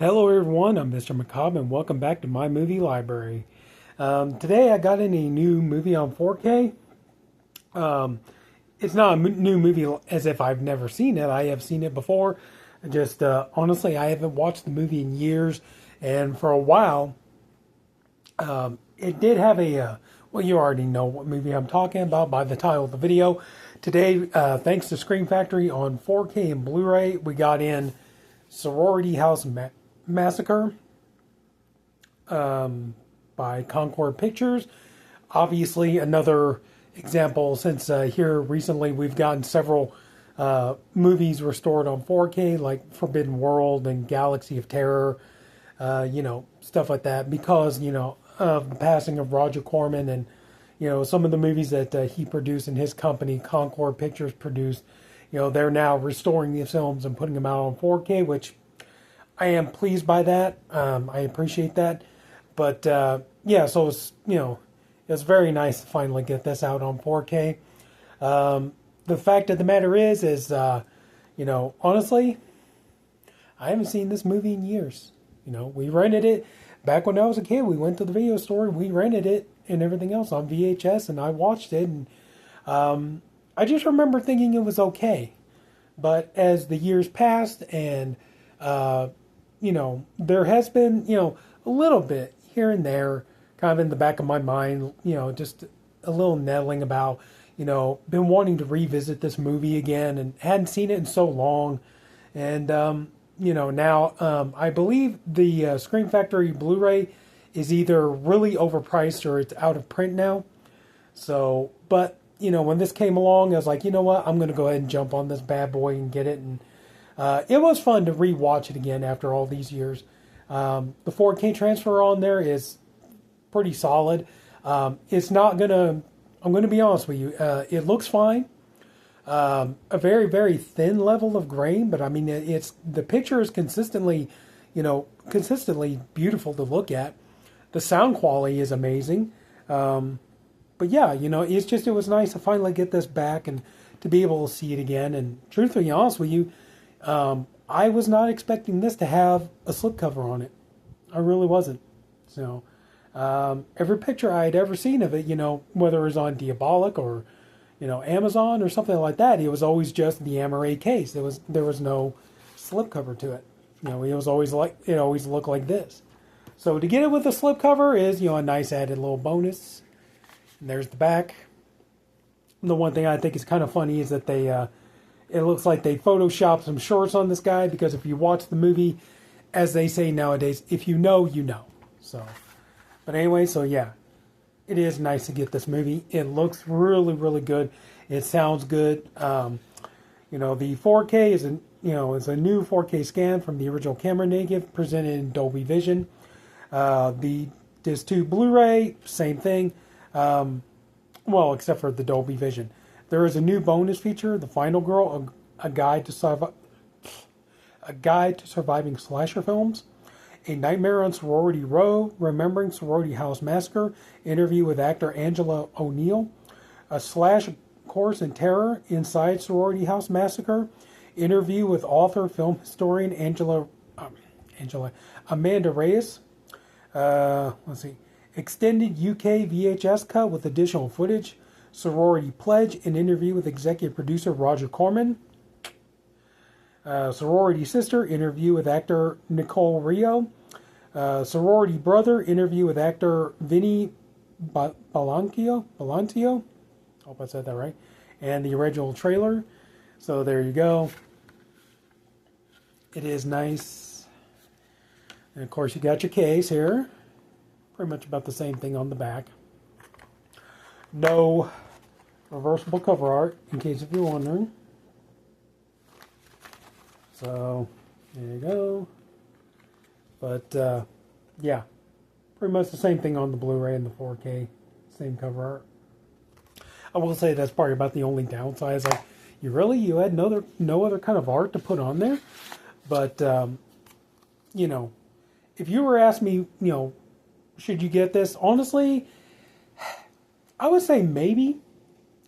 Hello everyone, I'm Mr. Macabre and welcome back to my movie library. Today I got in a new movie on 4K. Um, it's not a new movie as if I've never seen it. I have seen it before. Just honestly, I haven't watched the movie in years, and for a while, it did have well, you already know what movie I'm talking about by the title of the video. Today, thanks to Scream Factory on 4K and Blu-ray, we got in Sorority House Massacre by Concord Pictures. Obviously, another example since here recently we've gotten several movies restored on 4K, like Forbidden World and Galaxy of Terror, stuff like that, because, of the passing of Roger Corman and, some of the movies that he produced and his company, Concord Pictures, produced. They're now restoring these films and putting them out on 4K, which I am pleased by that. I appreciate that. But so it's very nice to finally get this out on 4K. The fact of the matter is, honestly, I haven't seen this movie in years. We rented it back when I was a kid. We went to the video store and we rented it and everything else on VHS, and I watched it. And I just remember thinking it was okay. But as the years passed and there has been, a little bit here and there, kind of in the back of my mind, just a little nettling about, been wanting to revisit this movie again and hadn't seen it in so long. And, now I believe the Scream Factory Blu-ray is either really overpriced or it's out of print now. So, but, when this came along, I was like, you know what, I'm going to go ahead and jump on this bad boy and get it. And it was fun to rewatch it again after all these years. The 4K transfer on there is pretty solid. It's not gonna. I'm gonna be honest with you. It looks fine. A very very thin level of grain, but I mean it's the picture is consistently beautiful to look at. The sound quality is amazing. But yeah, it was nice to finally get this back and to be able to see it again. And truthfully honest with you, I was not expecting this to have a slipcover on it. I really wasn't. So, every picture I had ever seen of it, whether it was on Diabolic or, Amazon or something like that, it was always just the Amaray case. There was no slipcover to it. It always looked like this. So to get it with a slipcover is, a nice added little bonus. And there's the back. And the one thing I think is kind of funny is that they, it looks like they photoshopped some shorts on this guy, because if you watch the movie, as they say nowadays, if you know, you know. So, but anyway, so yeah, it is nice to get this movie. It looks really, really good. It sounds good. The 4K is a new 4K scan from the original camera negative presented in Dolby Vision. The Disc 2 Blu-ray, same thing. Except for the Dolby Vision. There is a new bonus feature, The Final Girl, a guide to surviving slasher films, A Nightmare on Sorority Row, Remembering Sorority House Massacre, interview with actor Angela O'Neill, a slash course in terror inside Sorority House Massacre, interview with author, film historian Amanda Reyes. Let's see. Extended UK VHS cut with additional footage. Sorority Pledge, an interview with executive producer Roger Corman. Sorority Sister, interview with actor Nicole Rio. Sorority Brother, interview with actor Vinny Bellantio. I hope I said that right. And the original trailer. So there you go. It is nice. And of course you got your case here. Pretty much about the same thing on the back. No reversible cover art, in case if you're wondering. So, there you go. But, yeah. Pretty much the same thing on the Blu-ray and the 4K. Same cover art. I will say that's probably about the only downside. Is like, you had no other kind of art to put on there? But, if you were asking me, should you get this? Honestly, I would say maybe.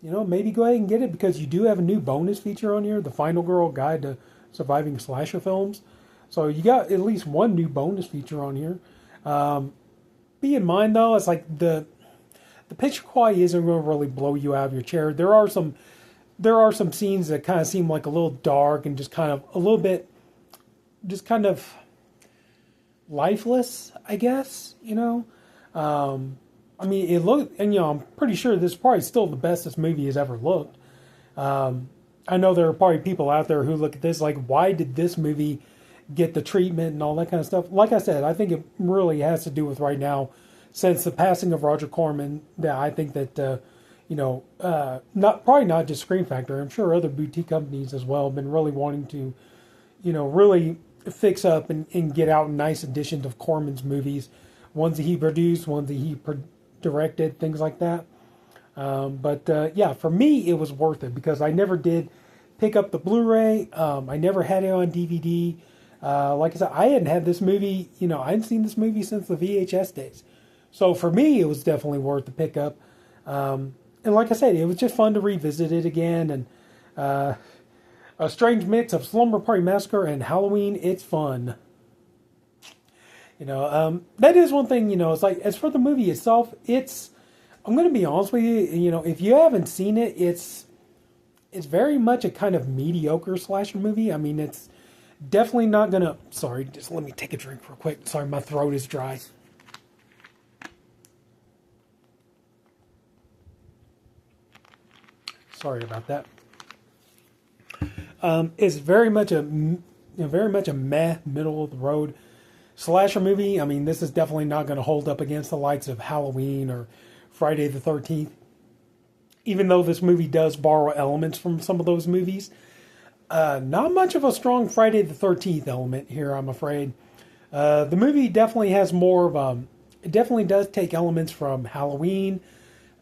Maybe go ahead and get it, because you do have a new bonus feature on here, The Final Girl Guide to Surviving Slasher Films. So you got at least one new bonus feature on here. Be in mind though, it's like the picture quality isn't going to really blow you out of your chair. There are some scenes that kind of seem like a little dark and just kind of a little bit, just kind of lifeless, I guess. I mean, it looked, and I'm pretty sure this is probably still the best this movie has ever looked. I know there are probably people out there who look at this like, why did this movie get the treatment and all that kind of stuff? Like I said, I think it really has to do with right now, since the passing of Roger Corman, that I think that, not just Scream Factory, I'm sure other boutique companies as well have been really wanting to, really fix up and get out nice editions of Corman's movies, ones that he produced, ones that he directed, things like that. But for me, it was worth it because I never did pick up the Blu-ray. I never had it on DVD. Like I said, I hadn't had this movie, I hadn't seen this movie since the VHS days. So for me, it was definitely worth the pickup. And like I said, it was just fun to revisit it again. And a strange mix of Slumber Party Massacre and Halloween. It's fun. That is one thing, it's like, as for the movie itself, I'm going to be honest with you, if you haven't seen it, it's very much a kind of mediocre slasher movie. I mean, it's definitely not going to, sorry, just let me take a drink real quick. Sorry, my throat is dry. Sorry about that. It's very much a meh, middle of the road slasher movie. I mean, this is definitely not going to hold up against the likes of Halloween or Friday the 13th. Even though this movie does borrow elements from some of those movies, not much of a strong Friday the 13th element here, I'm afraid. The movie definitely has more of it definitely does take elements from Halloween.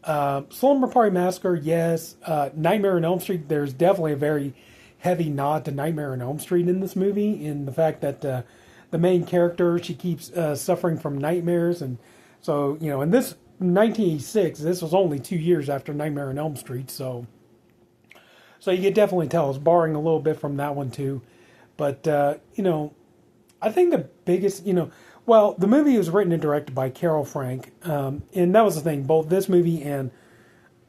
Slumber Party Massacre, yes. Nightmare on Elm Street, there's definitely a very heavy nod to Nightmare on Elm Street in this movie, in the fact that the main character, she keeps suffering from nightmares. And so, in this 1986, this was only 2 years after Nightmare on Elm Street, so you could definitely tell it's borrowing a little bit from that one too. But, I think the biggest, the movie was written and directed by Carol Frank, and that was the thing, both this movie and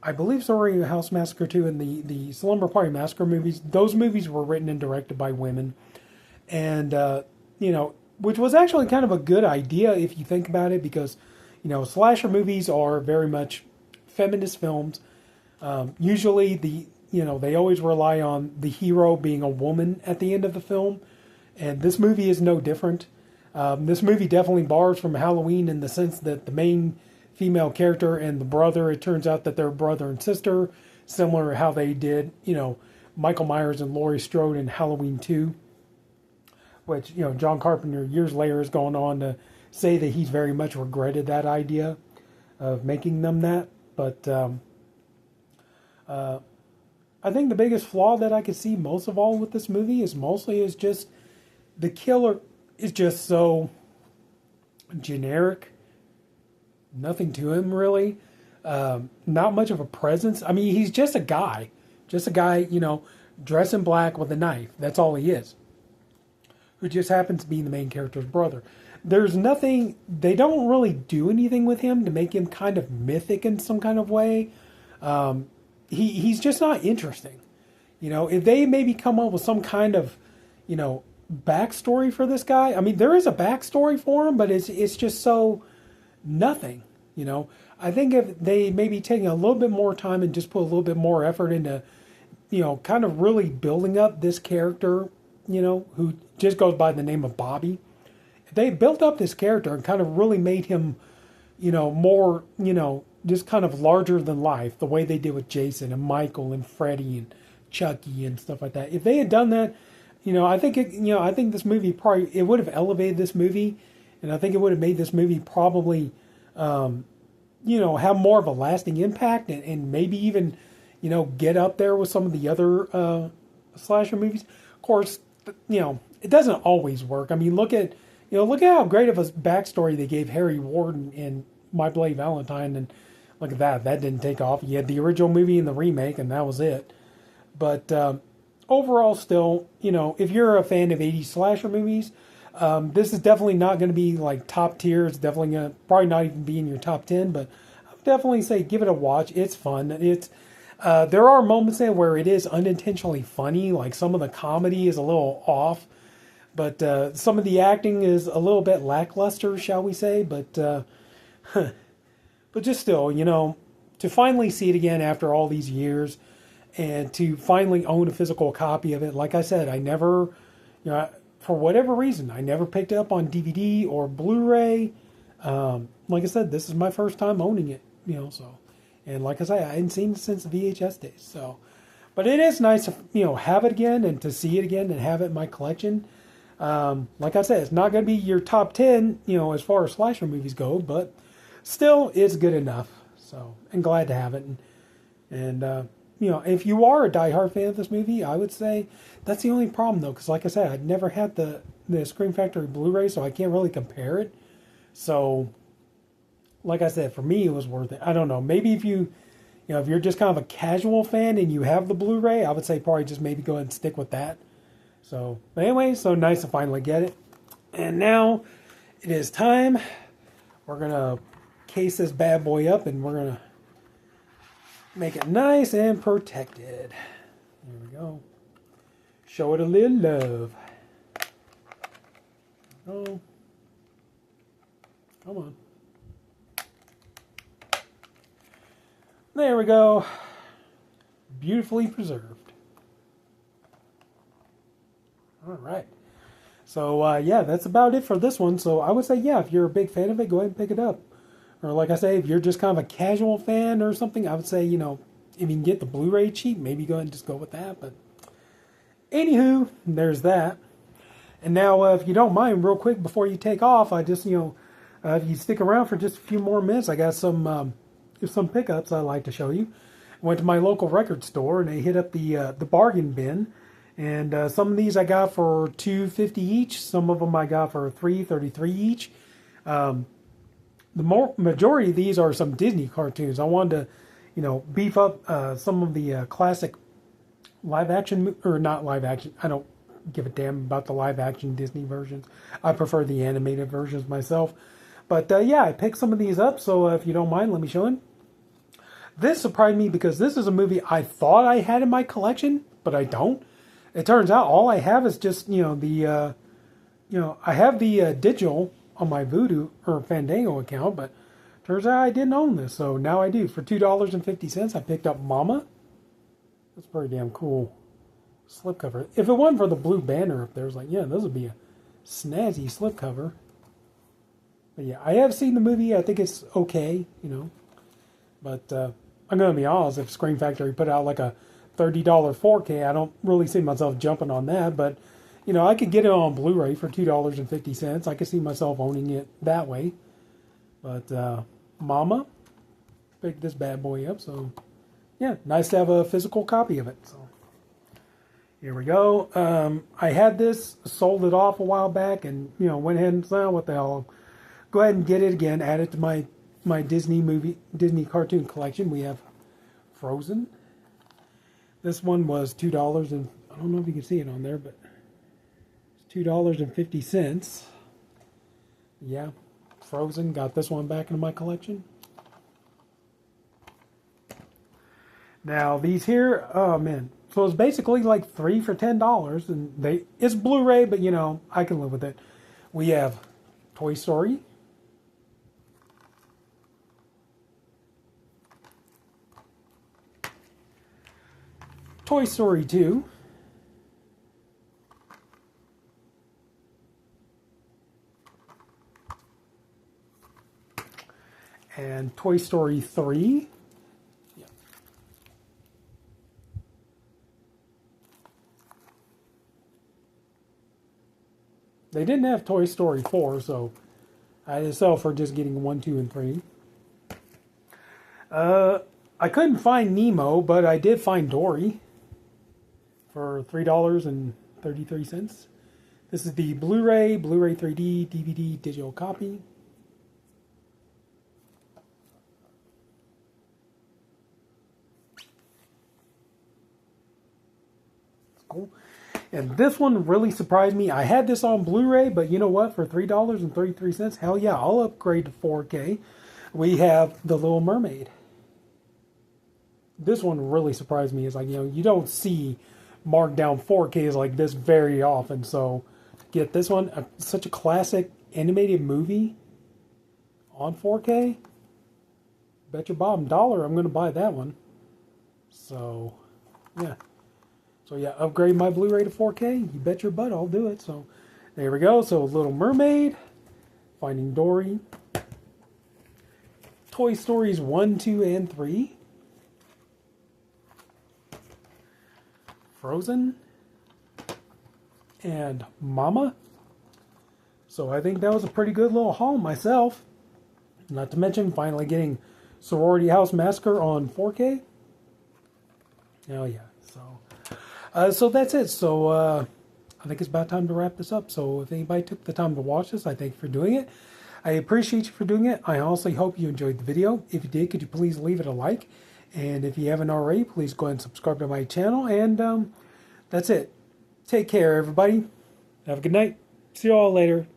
I believe Sorority House Massacre 2 and the Slumber Party Massacre movies, those movies were written and directed by women. And, which was actually kind of a good idea if you think about it, because, slasher movies are very much feminist films. Usually they always rely on the hero being a woman at the end of the film. And this movie is no different. This movie definitely borrows from Halloween in the sense that the main female character and the brother, it turns out that they're brother and sister, similar to how they did, Michael Myers and Laurie Strode in Halloween 2, which, John Carpenter years later has gone on to say that he's very much regretted that idea of making them that. But I think the biggest flaw that I could see most of all with this movie is just the killer is just so generic. Nothing to him, really. Not much of a presence. I mean, he's just a guy. Dressed in black with a knife. That's all he is. Who just happens to be the main character's brother. There's nothing, they don't really do anything with him to make him kind of mythic in some kind of way. He's just not interesting. If they maybe come up with some kind of, backstory for this guy. I mean, there is a backstory for him, but it's just so nothing. I think if they maybe taking a little bit more time and just put a little bit more effort into, kind of really building up this character, who just goes by the name of Bobby. If they built up this character and kind of really made him, more, just kind of larger than life, the way they did with Jason and Michael and Freddy and Chucky and stuff like that. If they had done that, I think I think this movie probably, it would have elevated this movie, and I think it would have made this movie probably, have more of a lasting impact, and maybe even, get up there with some of the other slasher movies. Of course, it doesn't always work. I mean, look at how great of a backstory they gave Harry Warden in My Bloody Valentine, and look at that didn't take off. You had the original movie and the remake, and that was it. But overall, still, if you're a fan of 80s slasher movies, this is definitely not going to be like top tier. It's definitely going to probably not even be in your top 10, but I would definitely say give it a watch. It's fun. There are moments in where it is unintentionally funny, like some of the comedy is a little off, but some of the acting is a little bit lackluster, shall we say? But just still, to finally see it again after all these years, and to finally own a physical copy of it. Like I said, I never, for whatever reason, I never picked it up on DVD or Blu-ray. Like I said, this is my first time owning it, so. And like I say, I hadn't seen it since the VHS days. So, but it is nice to, have it again and to see it again and have it in my collection. Like I said, it's not going to be your top 10, as far as slasher movies go, but still, it's good enough. So, I'm glad to have it. And if you are a diehard fan of this movie, I would say that's the only problem, though, because like I said, I'd never had the Scream Factory Blu-ray, so I can't really compare it. So, like I said, for me, it was worth it. I don't know. Maybe if if you're just kind of a casual fan and you have the Blu-ray, I would say probably just maybe go ahead and stick with that. So, but anyway, so nice to finally get it. And now it is time. We're going to case this bad boy up and we're going to make it nice and protected. There we go. Show it a little love. Oh. Come on. There we go. Beautifully preserved. All right. So, yeah, that's about it for this one. So I would say, yeah, if you're a big fan of it, go ahead and pick it up. Or like I say, if you're just kind of a casual fan or something, I would say, if you can get the Blu-ray cheap, maybe go ahead and just go with that. But anywho, there's that. And now, if you don't mind, real quick, before you take off, I just, if you stick around for just a few more minutes, I got some pickups I'd like to show you. I went to my local record store and they hit up the bargain bin. And some of these I got for $2.50 each. Some of them I got for $3.33 each. The majority of these are some Disney cartoons. I wanted to, beef up some of the classic live action, or not live action. I don't give a damn about the live action Disney versions. I prefer the animated versions myself. But yeah, I picked some of these up. So if you don't mind, let me show them. This surprised me because this is a movie I thought I had in my collection, but I don't. It turns out all I have is just, I have the digital on my Vudu or Fandango account, but turns out I didn't own this, so now I do. For $2.50, I picked up Mama. That's pretty damn cool slipcover. If it wasn't for the blue banner up there, it's like, yeah, this would be a snazzy slipcover. But yeah, I have seen the movie. I think it's okay, But I'm going to be honest, if Scream Factory put out like a $30 4K, I don't really see myself jumping on that. But, I could get it on Blu-ray for $2.50. I could see myself owning it that way. But Mama picked this bad boy up. So, yeah, nice to have a physical copy of it. So, here we go. I had this, sold it off a while back, and, went ahead and said, what the hell, go ahead and get it again, add it to my Disney cartoon collection. We have Frozen. This one was $2, and I don't know if you can see it on there, but it's $2.50. Yeah, Frozen. Got this one back into my collection. Now these here, oh man, so it's basically like 3 for $10, and it's Blu-ray, but I can live with it. We have Toy Story. Toy Story 2. And Toy Story 3. Yeah. They didn't have Toy Story 4, so I had to sell for just getting 1, 2, and 3. I couldn't find Nemo, but I did find Dory for $3.33. This is the Blu-ray 3D, DVD, digital copy. It's So, and this one really surprised me. I had this on Blu-ray, but you know what? For $3.33, hell yeah, I'll upgrade to 4K. We have The Little Mermaid. This one really surprised me. It's like, you don't see marked down 4Ks like this very often. So, to get this one, such a classic animated movie on 4K, bet your bottom dollar I'm going to buy that one. So, yeah. So, yeah, upgrade my Blu-ray to 4K. You bet your butt I'll do it. So, there we go. So, Little Mermaid, Finding Dory, Toy Stories 1, 2, and 3, Frozen, and Mama. So I think that was a pretty good little haul myself. Not to mention finally getting Sorority House Massacre on 4K. Oh yeah. So that's it. So I think it's about time to wrap this up. So if anybody took the time to watch this, I thank you for doing it. I appreciate you for doing it. I honestly hope you enjoyed the video. If you did, could you please leave it a like? And if you haven't already, please go ahead and subscribe to my channel. And that's it. Take care, everybody. Have a good night. See you all later.